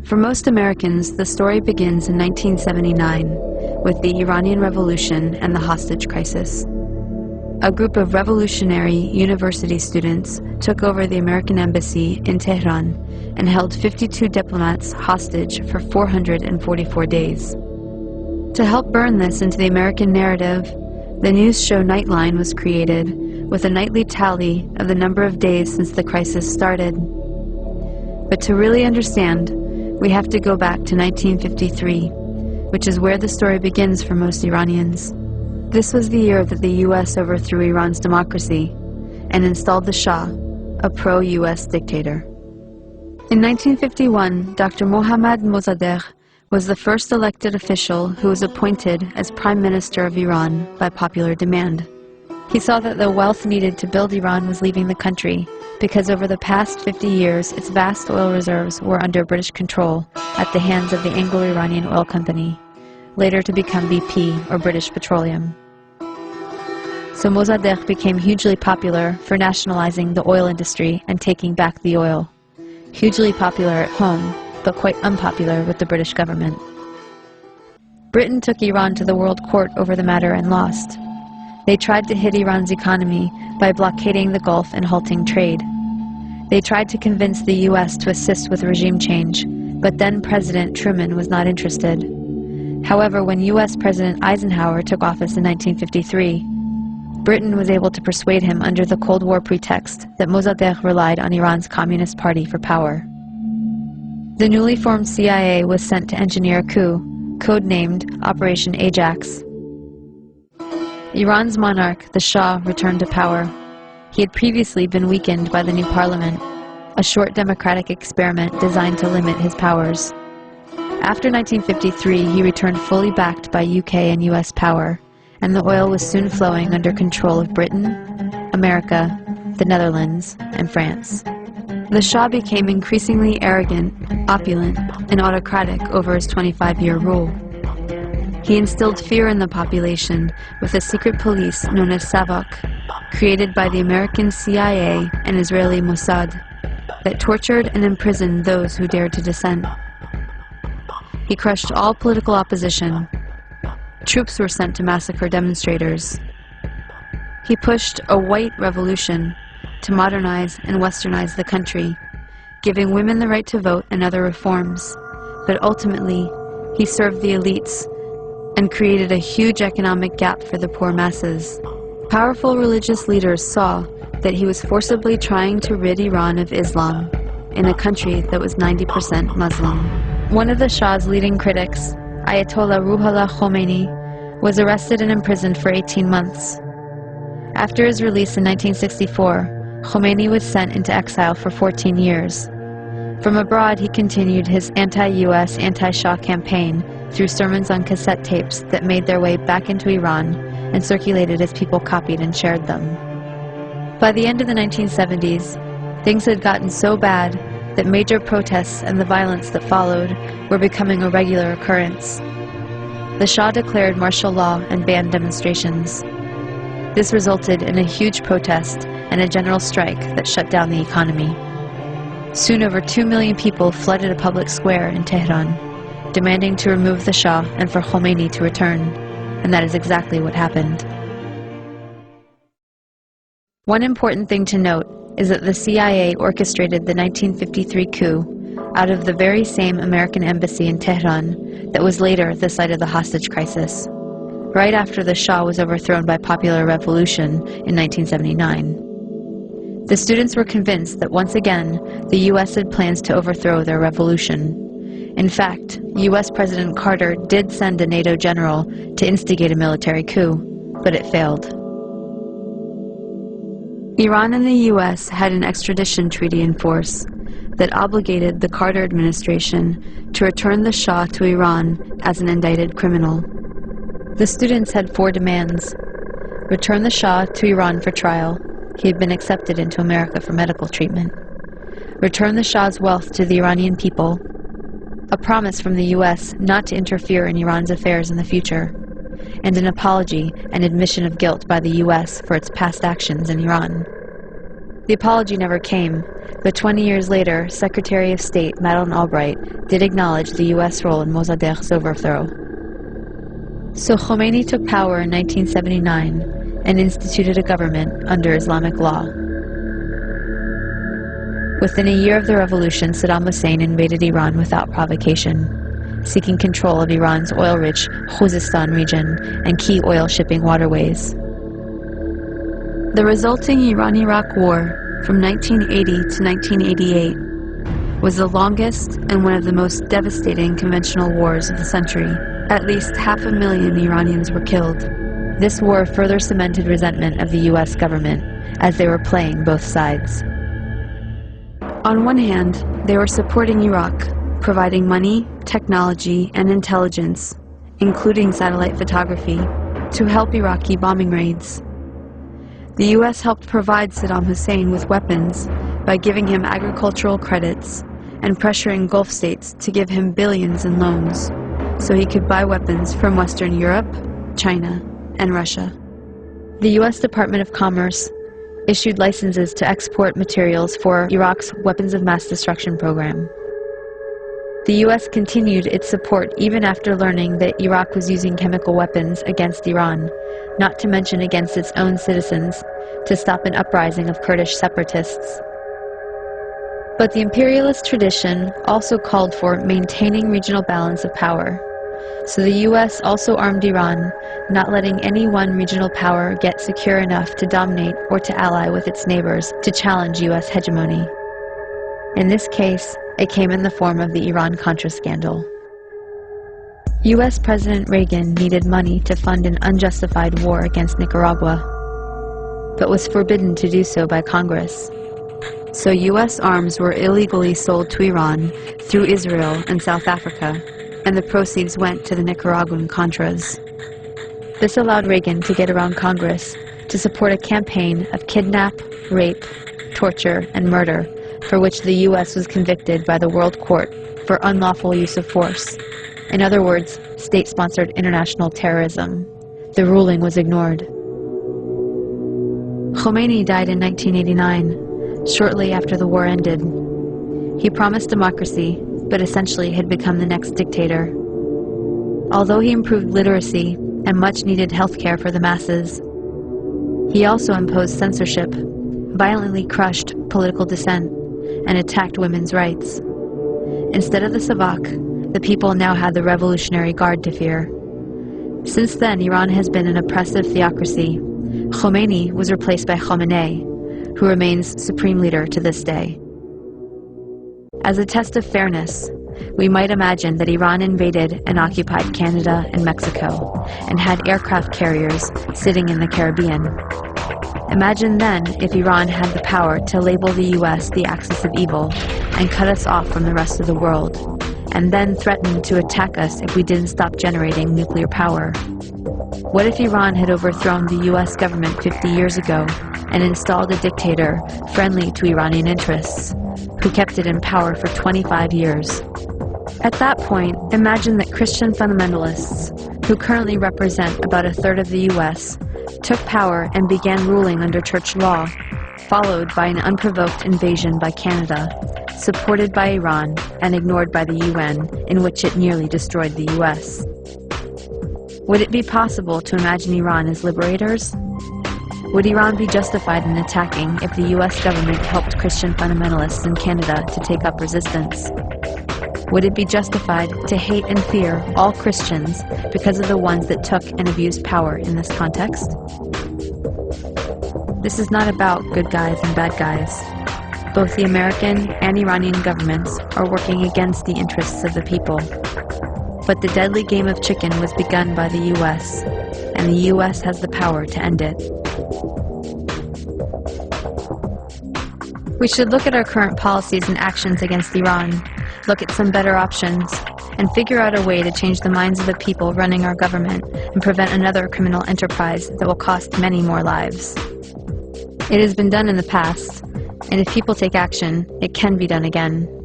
For most Americans, the story begins in 1979 with the Iranian Revolution and the hostage crisis. A group of revolutionary university students took over the American embassy in Tehran and held 52 diplomats hostage for 444 days. To help burn this into the American narrative, the news show Nightline was created with a nightly tally of the number of days since the crisis started. But to really understand, we have to go back to 1953, which is where the story begins for most Iranians. This was the year that the U.S. overthrew Iran's democracy and installed the Shah, a pro-U.S. dictator. In 1951, Dr. Mohammad Mossadegh was the first elected official who was appointed as Prime Minister of Iran by popular demand. He saw that the wealth needed to build Iran was leaving the country because over the past 50 years, its vast oil reserves were under British control at the hands of the Anglo-Iranian Oil Company, later to become BP, or British Petroleum. So Mossadegh became hugely popular for nationalizing the oil industry and taking back the oil. Hugely popular at home, but quite unpopular with the British government. Britain took Iran to the World Court over the matter and lost. They tried to hit Iran's economy by blockading the Gulf and halting trade. They tried to convince the U.S. to assist with regime change, but then President Truman was not interested. However, when U.S. President Eisenhower took office in 1953, Britain was able to persuade him under the Cold War pretext that Mossadegh relied on Iran's Communist Party for power. The newly formed CIA was sent to engineer a coup, codenamed Operation Ajax. Iran's monarch, the Shah, returned to power. He had previously been weakened by the new parliament, a short democratic experiment designed to limit his powers. After 1953, he returned fully backed by UK and US power, and the oil was soon flowing under control of Britain, America, the Netherlands, and France. The Shah became increasingly arrogant, opulent, and autocratic over his 25-year rule. He instilled fear in the population with a secret police known as Savak, created by the American CIA and Israeli Mossad, that tortured and imprisoned those who dared to dissent. He crushed all political opposition. Troops were sent to massacre demonstrators. He pushed a white revolution to modernize and westernize the country, giving women the right to vote and other reforms. But ultimately, he served the elites and created a huge economic gap for the poor masses. Powerful religious leaders saw that he was forcibly trying to rid Iran of Islam in a country that was 90% Muslim. One of the Shah's leading critics, Ayatollah Ruhollah Khomeini, was arrested and imprisoned for 18 months. After his release in 1964, Khomeini was sent into exile for 14 years. From abroad, he continued his anti-US, anti-Shah campaign through sermons on cassette tapes that made their way back into Iran and circulated as people copied and shared them. By the end of the 1970s, things had gotten so bad that major protests and the violence that followed were becoming a regular occurrence. The Shah declared martial law and banned demonstrations. This resulted in a huge protest and a general strike that shut down the economy. Soon over 2 million people flooded a public square in Tehran, demanding to remove the Shah and for Khomeini to return, and that is exactly what happened. One important thing to note is that the CIA orchestrated the 1953 coup out of the very same American embassy in Tehran that was later the site of the hostage crisis, right after the Shah was overthrown by popular revolution in 1979. The students were convinced that once again, the U.S. had plans to overthrow their revolution. In fact, U.S. President Carter did send a NATO general to instigate a military coup, but it failed. Iran and the U.S. had an extradition treaty in force that obligated the Carter administration to return the Shah to Iran as an indicted criminal. The students had 4 demands: return the Shah to Iran for trial. He had been accepted into America for medical treatment. Return the Shah's wealth to the Iranian people. A promise from the U.S. not to interfere in Iran's affairs in the future. And an apology and admission of guilt by the U.S. for its past actions in Iran. The apology never came, but 20 years later, Secretary of State Madeleine Albright did acknowledge the U.S. role in Mossadegh's overthrow. So Khomeini took power in 1979 and instituted a government under Islamic law. Within a year of the revolution, Saddam Hussein invaded Iran without provocation, seeking control of Iran's oil-rich Khuzestan region and key oil shipping waterways. The resulting Iran-Iraq War from 1980 to 1988 was the longest and one of the most devastating conventional wars of the century. At least 500,000 Iranians were killed. This war further cemented resentment of the U.S. government, as they were playing both sides. On one hand, they were supporting Iraq, providing money, technology, and intelligence, including satellite photography, to help Iraqi bombing raids. The U.S. helped provide Saddam Hussein with weapons by giving him agricultural credits and pressuring Gulf states to give him billions in loans so he could buy weapons from Western Europe, China, and Russia. The U.S. Department of Commerce issued licenses to export materials for Iraq's weapons of mass destruction program. The U.S. continued its support even after learning that Iraq was using chemical weapons against Iran, not to mention against its own citizens, to stop an uprising of Kurdish separatists. But the imperialist tradition also called for maintaining regional balance of power. So the U.S. also armed Iran, not letting any one regional power get secure enough to dominate or to ally with its neighbors to challenge U.S. hegemony. In this case, it came in the form of the Iran-Contra scandal. U.S. President Reagan needed money to fund an unjustified war against Nicaragua, but was forbidden to do so by Congress. So U.S. arms were illegally sold to Iran through Israel and South Africa, and the proceeds went to the Nicaraguan Contras. This allowed Reagan to get around Congress to support a campaign of kidnap, rape, torture, and murder for which the U.S. was convicted by the World Court for unlawful use of force. In other words, state-sponsored international terrorism. The ruling was ignored. Khomeini died in 1989, shortly after the war ended. He promised democracy, but essentially had become the next dictator. Although he improved literacy and much-needed health care for the masses, he also imposed censorship, violently crushed political dissent, and attacked women's rights. Instead of the Savak, the people now had the Revolutionary Guard to fear. Since then, Iran has been an oppressive theocracy. Khomeini was replaced by Khamenei, who remains supreme leader to this day. As a test of fairness, we might imagine that Iran invaded and occupied Canada and Mexico, and had aircraft carriers sitting in the Caribbean. Imagine then if Iran had the power to label the U.S. the axis of evil and cut us off from the rest of the world, and then threatened to attack us if we didn't stop generating nuclear power. What if Iran had overthrown the U.S. government 50 years ago and installed a dictator friendly to Iranian interests, who kept it in power for 25 years? At that point, imagine that Christian fundamentalists, who currently represent about a third of the U.S., took power and began ruling under church law, followed by an unprovoked invasion by Canada, supported by Iran and ignored by the UN, in which it nearly destroyed the U.S. Would it be possible to imagine Iran as liberators? Would Iran be justified in attacking if the U.S. government helped Christian fundamentalists in Canada to take up resistance? Would it be justified to hate and fear all Christians because of the ones that took and abused power in this context? This is not about good guys and bad guys. Both the American and Iranian governments are working against the interests of the people. But the deadly game of chicken was begun by the U.S., and the U.S. has the power to end it. We should look at our current policies and actions against Iran, look at some better options, and figure out a way to change the minds of the people running our government and prevent another criminal enterprise that will cost many more lives. It has been done in the past, and if people take action, it can be done again.